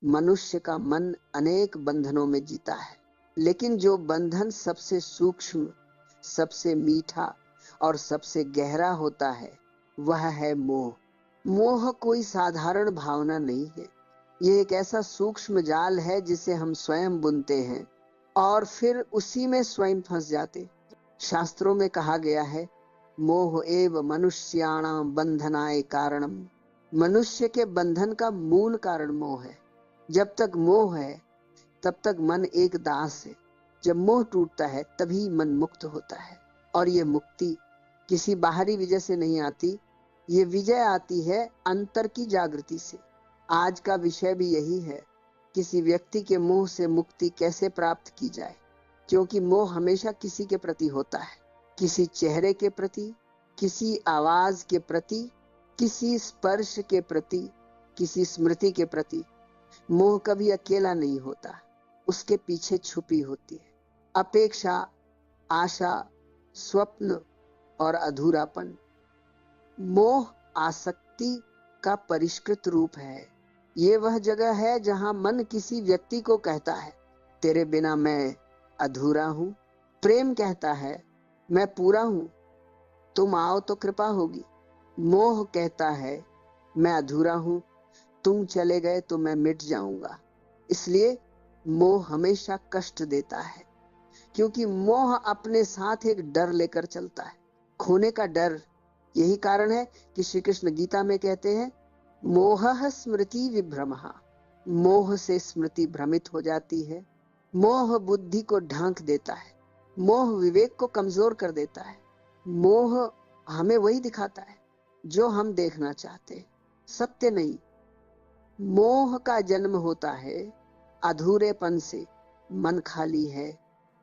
मनुष्य का मन अनेक बंधनों में जीता है, लेकिन जो बंधन सबसे सूक्ष्म, सबसे मीठा और सबसे गहरा होता है वह है मोह। मोह कोई साधारण भावना नहीं है, ये एक ऐसा सूक्ष्म जाल है जिसे हम स्वयं बुनते हैं और फिर उसी में स्वयं फंस जाते। शास्त्रों में कहा गया है, मोह एव मनुष्याणाम बंधनाय कारणम। मनुष्य के बंधन का मूल कारण मोह है। जब तक मोह है तब तक मन एक दास है। जब मोह टूटता है तभी मन मुक्त होता है, और ये मुक्ति किसी बाहरी विजय से नहीं आती, ये विजय आती है अंतर की जागृति से। आज का विषय भी यही है, किसी व्यक्ति के मोह से मुक्ति कैसे प्राप्त की जाए, क्योंकि मोह हमेशा किसी के प्रति होता है, किसी चेहरे के प्रति, किसी आवाज के प्रति, किसी स्पर्श के प्रति, किसी स्मृति के प्रति। मोह कभी अकेला नहीं होता, उसके पीछे छुपी होती है अपेक्षा, आशा, स्वप्न और अधूरापन। मोह आसक्ति का परिष्कृत रूप है। ये वह जगह है जहां मन किसी व्यक्ति को कहता है, तेरे बिना मैं अधूरा हूं। प्रेम कहता है, मैं पूरा हूं, तुम आओ तो कृपा होगी। मोह कहता है, मैं अधूरा हूं, तुम चले गए तो मैं मिट जाऊंगा। इसलिए मोह हमेशा कष्ट देता है, क्योंकि मोह अपने साथ एक डर लेकर चलता है, खोने का डर। यही कारण है कि श्री कृष्ण गीता में कहते हैं, मोहः स्मृति विभ्रमः। मोह से स्मृति भ्रमित हो जाती है। मोह बुद्धि को ढांक देता है, मोह विवेक को कमजोर कर देता है। मोह हमें वही दिखाता है जो हम देखना चाहते हैं, सत्य नहीं। मोह का जन्म होता है अधूरेपन से। मन खाली है,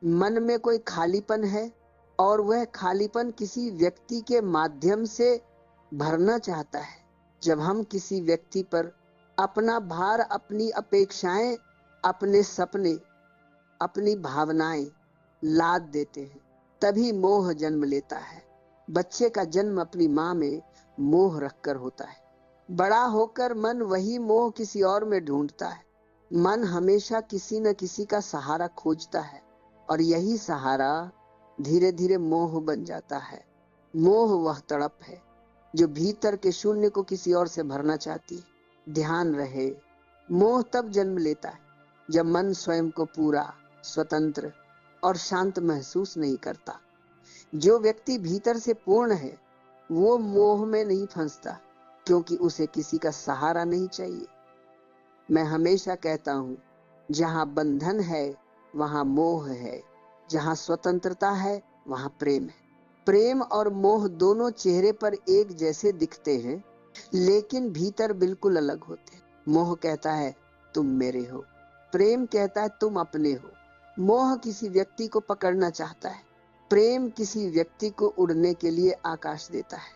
मन में कोई खालीपन है, और वह खालीपन किसी व्यक्ति के माध्यम से भरना चाहता है। जब हम किसी व्यक्ति पर अपना भार, अपनी अपेक्षाएं, अपने सपने, अपनी भावनाएं लाद देते हैं, तभी मोह जन्म लेता है। बच्चे का जन्म अपनी मां में मोह रखकर होता है। बड़ा होकर मन वही मोह किसी और में ढूंढता है। मन हमेशा किसी न किसी का सहारा खोजता है, और यही सहारा धीरे धीरे मोह बन जाता है। मोह वह तड़प है जो भीतर के शून्य को किसी और से भरना चाहती है। ध्यान रहे, मोह तब जन्म लेता है जब मन स्वयं को पूरा, स्वतंत्र और शांत महसूस नहीं करता। जो व्यक्ति भीतर से पूर्ण है वो मोह में नहीं फंसता, क्योंकि उसे किसी का सहारा नहीं चाहिए। मैं हमेशा कहता हूं, जहां बंधन है वहां मोह है, जहां स्वतंत्रता है वहां प्रेम है। प्रेम और मोह दोनों चेहरे पर एक जैसे दिखते हैं, लेकिन भीतर बिल्कुल अलग होते हैं। मोह कहता है तुम मेरे हो, प्रेम कहता है तुम अपने हो। मोह किसी व्यक्ति को पकड़ना चाहता है, प्रेम किसी व्यक्ति को उड़ने के लिए आकाश देता है।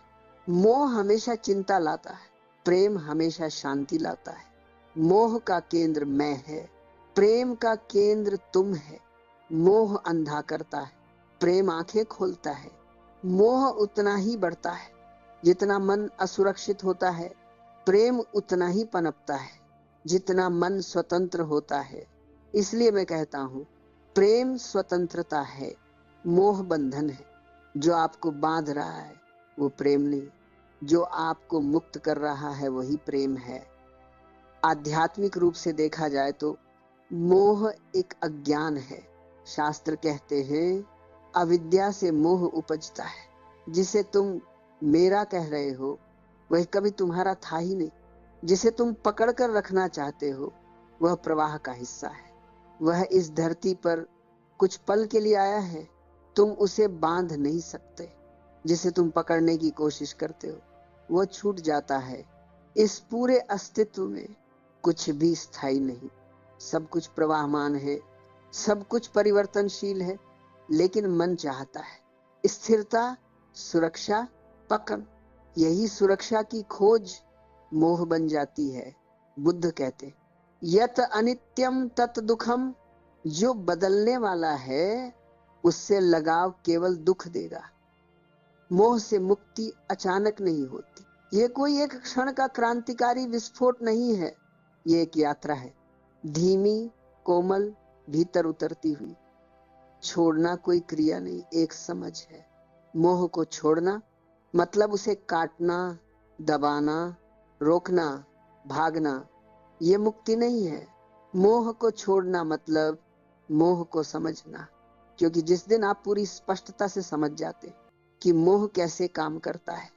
मोह हमेशा चिंता लाता है, प्रेम हमेशा शांति लाता है। मोह का केंद्र मैं है, प्रेम का केंद्र तुम है। मोह अंधा करता है, प्रेम आंखें खोलता है। मोह उतना ही बढ़ता है जितना मन असुरक्षित होता है, प्रेम उतना ही पनपता है जितना मन स्वतंत्र होता है। इसलिए मैं कहता हूं, प्रेम स्वतंत्रता है, मोह बंधन है। जो आपको बांध रहा है वो प्रेम नहीं, जो आपको मुक्त कर रहा है वही प्रेम है। आध्यात्मिक रूप से देखा जाए तो मोह एक अज्ञान है। शास्त्र कहते हैं, अविद्या से मोह उपजता है। जिसे तुम मेरा कह रहे हो वह कभी तुम्हारा था ही नहीं। जिसे तुम पकड़ कर रखना चाहते हो वह प्रवाह का हिस्सा है। वह इस धरती पर कुछ पल के लिए आया है, तुम उसे बांध नहीं सकते। जिसे तुम पकड़ने की कोशिश करते हो वह छूट जाता है। इस पूरे अस्तित्व में कुछ भी स्थायी नहीं, सब कुछ प्रवाहमान है, सब कुछ परिवर्तनशील है। लेकिन मन चाहता है स्थिरता, सुरक्षा, पकड़। यही सुरक्षा की खोज मोह बन जाती है। बुद्ध कहते, यत अनित्यम तत दुखम। जो बदलने वाला है उससे लगाव केवल दुख देगा। मोह से मुक्ति अचानक नहीं होती। ये कोई एक क्षण का क्रांतिकारी विस्फोट नहीं है, ये एक यात्रा है। धीमी, कोमल, भीतर उतरती हुई। छोड़ना कोई क्रिया नहीं, एक समझ है। मोह को छोड़ना मतलब उसे काटना, दबाना, रोकना, भागना, ये मुक्ति नहीं है। मोह को छोड़ना मतलब मोह को समझना, क्योंकि जिस दिन आप पूरी स्पष्टता से समझ जाते कि मोह कैसे काम करता है,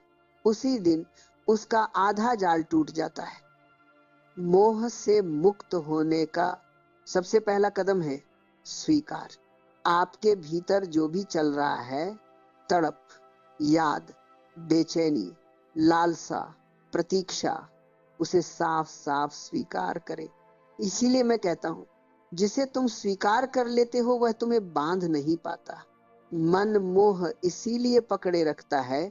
उसी दिन उसका आधा जाल टूट जाता है। मोह से मुक्त होने का सबसे पहला कदम है स्वीकार। आपके भीतर जो भी चल रहा है, तड़प, याद, बेचैनी, लालसा, प्रतीक्षा, उसे साफ साफ स्वीकार करें। इसीलिए मैं कहता हूं, जिसे तुम स्वीकार कर लेते हो वह तुम्हें बांध नहीं पाता। मन मोह इसीलिए पकड़े रखता है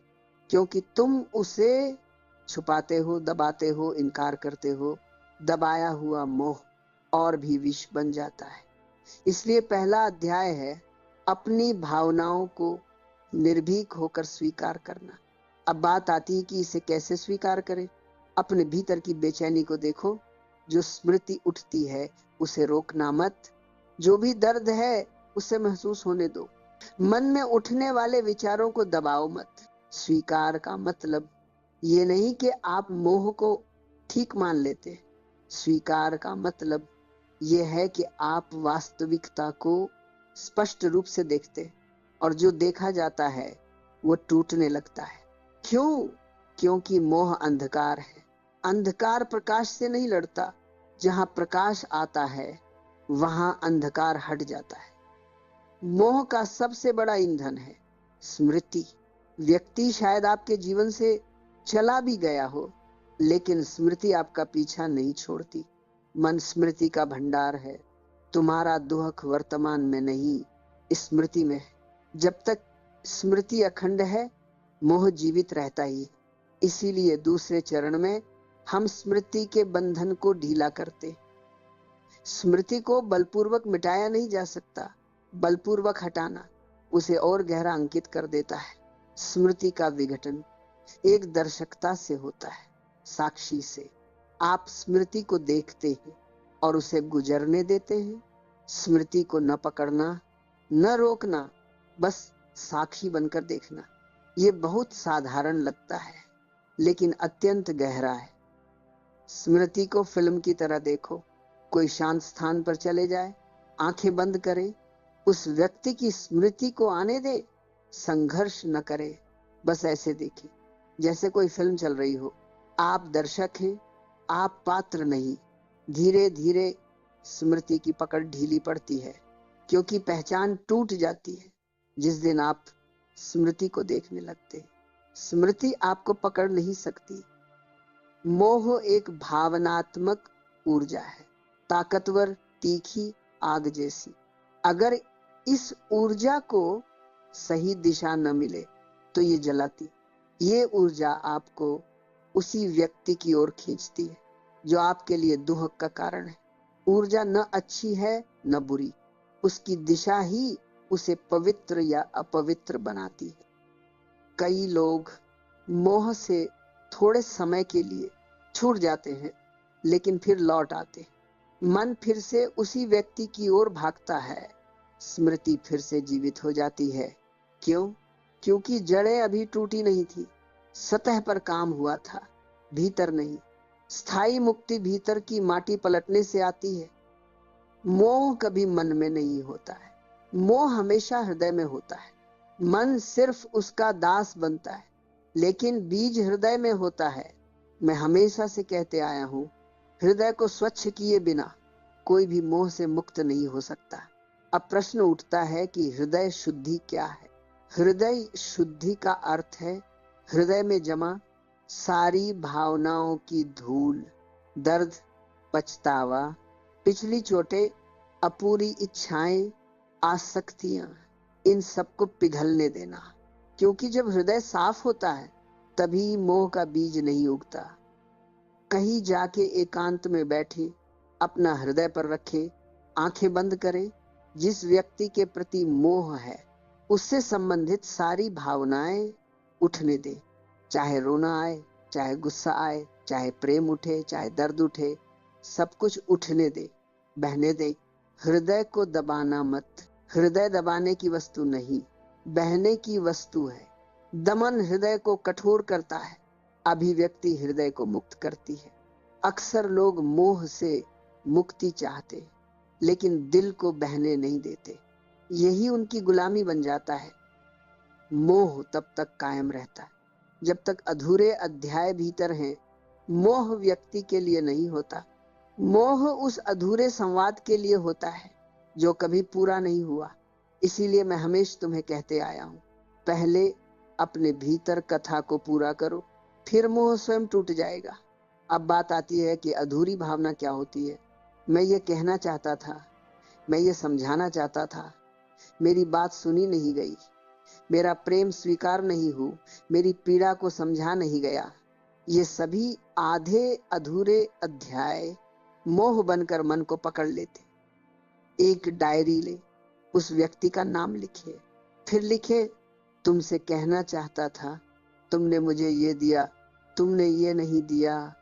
क्योंकि तुम उसे छुपाते हो, दबाते हो, इनकार करते हो। दबाया हुआ मोह और भी विष बन जाता है। इसलिए पहला अध्याय है अपनी भावनाओं को निर्भीक होकर स्वीकार करना। अब बात आती है कि इसे कैसे स्वीकार करें। अपने भीतर की बेचैनी को देखो, जो स्मृति उठती है उसे रोकना मत। जो भी दर्द है उसे महसूस होने दो। मन में उठने वाले विचारों को दबाओ मत। स्वीकार का मतलब ये नहीं कि आप मोह को ठीक मान लेते। स्वीकार का मतलब ये है कि आप वास्तविकता को स्पष्ट रूप से देखते, और जो देखा जाता है वो टूटने लगता है। क्यों? क्योंकि मोह अंधकार है। अंधकार प्रकाश से नहीं लड़ता। जहां प्रकाश आता है वहां अंधकार हट जाता है। मोह का सबसे बड़ा ईंधन है स्मृति। व्यक्ति शायद आपके जीवन से चला भी गया हो, लेकिन स्मृति आपका पीछा नहीं छोड़ती। मन स्मृति का भंडार है। तुम्हारा दुख वर्तमान में नहीं, स्मृति में है। जब तक स्मृति अखंड है, मोह जीवित रहता ही। इसीलिए दूसरे चरण में हम स्मृति के बंधन को ढीला करते। स्मृति को बलपूर्वक मिटाया नहीं जा सकता। बलपूर्वक हटाना उसे और गहरा अंकित कर देता है। स्मृति का विघटन एक दर्शकता से होता है, साक्षी से। आप स्मृति को देखते हैं और उसे गुजरने देते हैं। स्मृति को न पकड़ना, न रोकना, बस साक्षी बनकर देखना। ये बहुत साधारण लगता है, लेकिन अत्यंत गहरा है। स्मृति को फिल्म की तरह देखो। कोई शांत स्थान पर चले जाए, आंखें बंद करे, उस व्यक्ति की स्मृति को आने दे, संघर्ष न करे, बस ऐसे देखे जैसे कोई फिल्म चल रही हो। आप दर्शक हैं, आप पात्र नहीं। धीरे धीरे स्मृति की पकड़ ढीली पड़ती है, क्योंकि पहचान टूट जाती है जिस दिन आप स्मृति को देखने लगते। स्मृति आपको पकड़ नहीं सकती। मोह एक भावनात्मक ऊर्जा है, ताकतवर, तीखी आग जैसी। अगर इस ऊर्जा को सही दिशा न मिले तो ये जलाती। ये ऊर्जा आपको उसी व्यक्ति की ओर खींचती है जो आपके लिए दुख का कारण है। ऊर्जा न अच्छी है न बुरी, उसकी दिशा ही उसे पवित्र या अपवित्र बनाती है। कई लोग मोह से थोड़े समय के लिए छूट जाते हैं, लेकिन फिर लौट आते। मन फिर से उसी व्यक्ति की ओर भागता है। स्मृति फिर से जीवित हो जाती है। क्यों? क्योंकि जड़ें अभी टूटी नहीं थी। सतह पर काम हुआ था, भीतर नहीं। स्थायी मुक्ति भीतर की माटी पलटने से आती है। मोह कभी मन में नहीं होता है, मोह हमेशा हृदय में होता है। मन सिर्फ उसका दास बनता है, लेकिन बीज हृदय में होता है। मैं हमेशा से कहते आया हूं, हृदय को स्वच्छ किए बिना कोई भी मोह से मुक्त नहीं हो सकता। अब प्रश्न उठता है कि हृदय शुद्धि क्या है? हृदय शुद्धि का अर्थ है हृदय में जमा सारी भावनाओं की धूल, दर्द, पछतावा, पिछली चोटें, अपूरी इच्छाएं, आसक्तियां, इन सबको पिघलने देना। क्योंकि जब हृदय साफ होता है तभी मोह का बीज नहीं उगता। कहीं जाके एकांत में बैठे, अपना हृदय पर रखे, आंखें बंद करें। जिस व्यक्ति के प्रति मोह है उससे संबंधित सारी भावनाएं उठने दे। चाहे रोना आए, चाहे गुस्सा आए, चाहे प्रेम उठे, चाहे दर्द उठे, सब कुछ उठने दे। बहने दे। हृदय को दबाना मत। हृदय दबाने की वस्तु नहीं, बहने की वस्तु है। दमन हृदय को कठोर करता है, अभिव्यक्ति हृदय को मुक्त करती है। अक्सर लोग मोह से मुक्ति चाहते, लेकिन दिल को बहने नहीं देते। यही उनकी गुलामी बन जाता है। मोह तब तक कायम रहता है जब तक अधूरे अध्याय भीतर हैं। मोह व्यक्ति के लिए नहीं होता, मोह उस अधूरे संवाद के लिए होता है जो कभी पूरा नहीं हुआ। इसीलिए मैं हमेशा तुम्हें कहते आया हूं, पहले अपने भीतर कथा को पूरा करो, फिर मोह स्वयं टूट जाएगा। अब बात आती है कि अधूरी भावना क्या होती है। मैं ये कहना चाहता था, मैं ये समझाना चाहता था, मेरी बात सुनी नहीं गई, मेरा प्रेम स्वीकार नहीं हुआ, मेरी पीड़ा को समझा नहीं गया। ये सभी आधे अधूरे अध्याय मोह बनकर मन को पकड़ लेते। एक डायरी ले, उस व्यक्ति का नाम लिखे, फिर लिखे, तुमसे कहना चाहता था, तुमने मुझे ये दिया, तुमने ये नहीं दिया,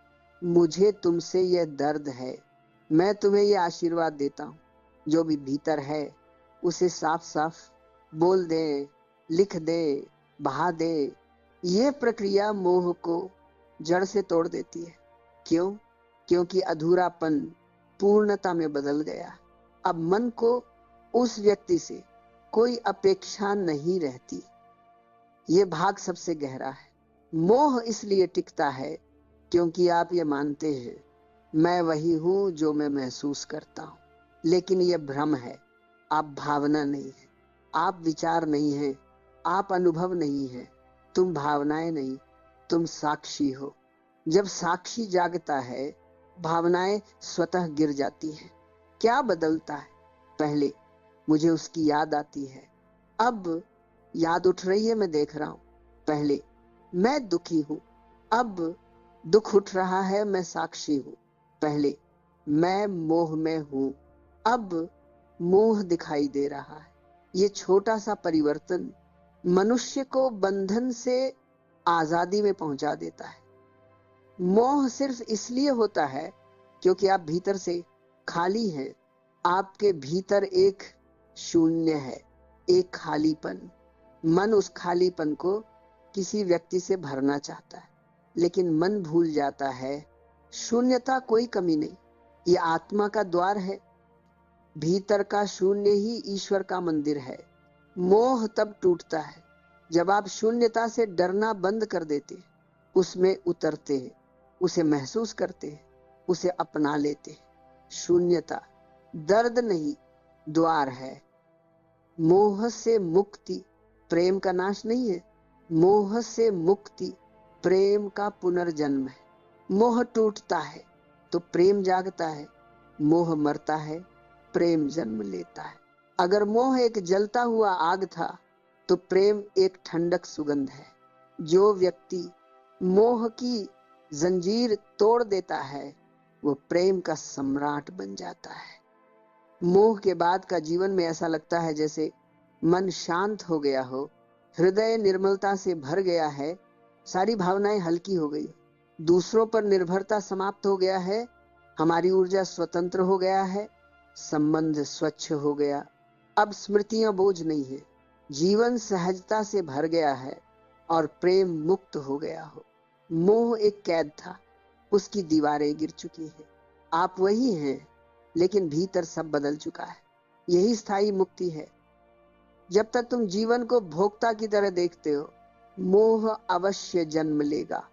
मुझे तुमसे ये दर्द है। मैं तुम्हें ये आशीर्वाद देता हूँ, जो भी भीतर है उसे साफ साफ बोल दे, लिख दे, बहा दे। ये प्रक्रिया मोह को जड़ से तोड़ देती है। क्यों? क्योंकि अधूरापन पूर्णता में बदल गया। अब मन को उस व्यक्ति से कोई अपेक्षा नहीं रहती। ये भाग सबसे गहरा है। मोह इसलिए टिकता है क्योंकि आप ये मानते हैं, मैं वही हूं जो मैं महसूस करता हूं। लेकिन यह भ्रम है। आप भावना नहीं है, आप विचार नहीं है, आप अनुभव नहीं है, तुम भावनाएं नहीं, तुम साक्षी हो। जब साक्षी जागता है, भावनाएं स्वतः गिर जाती हैं। क्या बदलता है? पहले मुझे उसकी याद आती है, अब याद उठ रही है, मैं देख रहा हूं। पहले मैं दुखी हूं, अब दुख उठ रहा है, मैं साक्षी हूं। पहले मैं मोह में हूं, अब मोह दिखाई दे रहा है। ये छोटा सा परिवर्तन मनुष्य को बंधन से आजादी में पहुंचा देता है। मोह सिर्फ इसलिए होता है क्योंकि आप भीतर से खाली हैं। आपके भीतर एक शून्य है, एक खालीपन। मन उस खालीपन को किसी व्यक्ति से भरना चाहता है, लेकिन मन भूल जाता है शून्यता कोई कमी नहीं, ये आत्मा का द्वार है। भीतर का शून्य ही ईश्वर का मंदिर है। मोह तब टूटता है जब आप शून्यता से डरना बंद कर देते, उसमें उतरते हैं, उसे महसूस करते हैं, उसे अपना लेते हैं। शून्यता दर्द नहीं, द्वार है। मोह से मुक्ति प्रेम का नाश नहीं है, मोह से मुक्ति प्रेम का पुनर्जन्म है। मोह टूटता है तो प्रेम जागता है, मोह मरता है, प्रेम जन्म लेता है। अगर मोह एक जलता हुआ आग था तो प्रेम एक ठंडक सुगंध है। जो व्यक्ति मोह की जंजीर तोड़ देता है, वो प्रेम का सम्राट बन जाता है। मोह के बाद का जीवन में ऐसा लगता है जैसे मन शांत हो गया हो, हृदय निर्मलता से भर गया है, सारी भावनाएं हल्की हो गई, दूसरों पर निर्भरता समाप्त हो गया है, हमारी ऊर्जा स्वतंत्र हो गया है, संबंध स्वच्छ हो गया। अब स्मृतियां बोझ नहीं है, जीवन सहजता से भर गया है और प्रेम मुक्त हो गया हो। मोह एक कैद था, उसकी दीवारें गिर चुकी है। आप वही हैं, लेकिन भीतर सब बदल चुका है। यही स्थायी मुक्ति है। जब तक तुम जीवन को भोक्ता की तरह देखते हो, मोह अवश्य जन्म लेगा।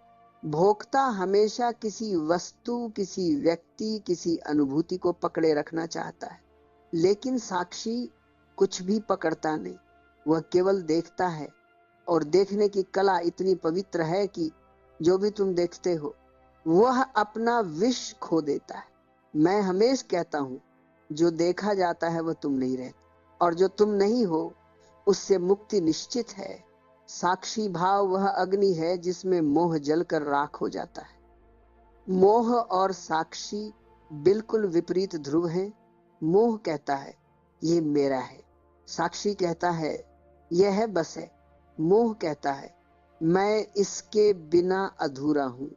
भोक्ता हमेशा किसी वस्तु, किसी व्यक्ति, किसी अनुभूति को पकड़े रखना चाहता है, लेकिन साक्षी कुछ भी पकड़ता नहीं, वह केवल देखता है। और देखने की कला इतनी पवित्र है कि जो भी तुम देखते हो वह अपना विष खो देता है। मैं हमेशा कहता हूं, जो देखा जाता है वह तुम नहीं रहते, और जो तुम नहीं हो उससे मुक्ति निश्चित है। साक्षी भाव वह अग्नि है जिसमें मोह जलकर राख हो जाता है। मोह और साक्षी बिल्कुल विपरीत ध्रुव हैं। मोह कहता है ये मेरा है, साक्षी कहता है यह है, बस है। मोह कहता है मैं इसके बिना अधूरा हूं।